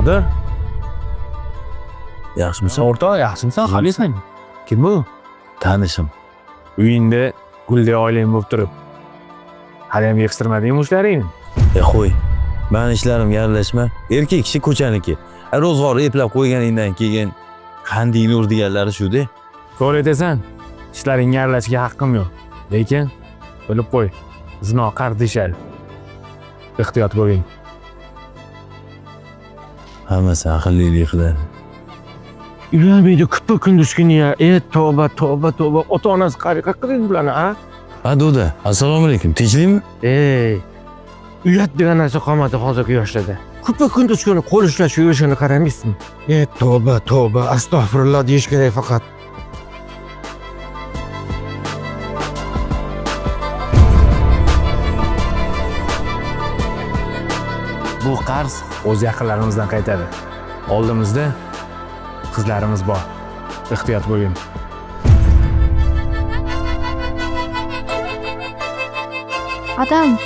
Nodir, Yaxshimisan? o'rtoq, yaxshimisan? Qalaysan? Kim bu? Tanishim. Uyingda guldek oilang bo'lib turib, hali ham yig'ishtirmadingmi ishlaringni? Qo'y. Men ishlarimga aralashma. Erkak kishi ko'chaniki. Ro'zg'orni eplab qo'yganingdan keyin qandingni urdiganlari shu-da. To'g'ri aytasan. Ishlaringga aralashishga haqqim yo'q. Lekin bilib qo'y, zino qardishadi. Ehtiyot bo'ling. Hammasi aqllilik qiladi. Uylanmaydi kuppa kunduz kuni ya. Tavba, tavba, tavba. Ota-onasi qariqa qiling bularni, ha? Ha, Do'da. Assalomu alaykum. Tinchlikmi? Uyat degan narsa qolmadi hozirgi yoshlarda. Kuppa kunduz kuni qo'l ishlash yurishini qaramaysizmi? Tavba, tavba, astag'firulloh deyish kerak faqat. Bu qarz o'z yaqinlarimizdan qaytadi. Oldimizda qizlarimiz bor. Ehtiyot bo'ling. Adam,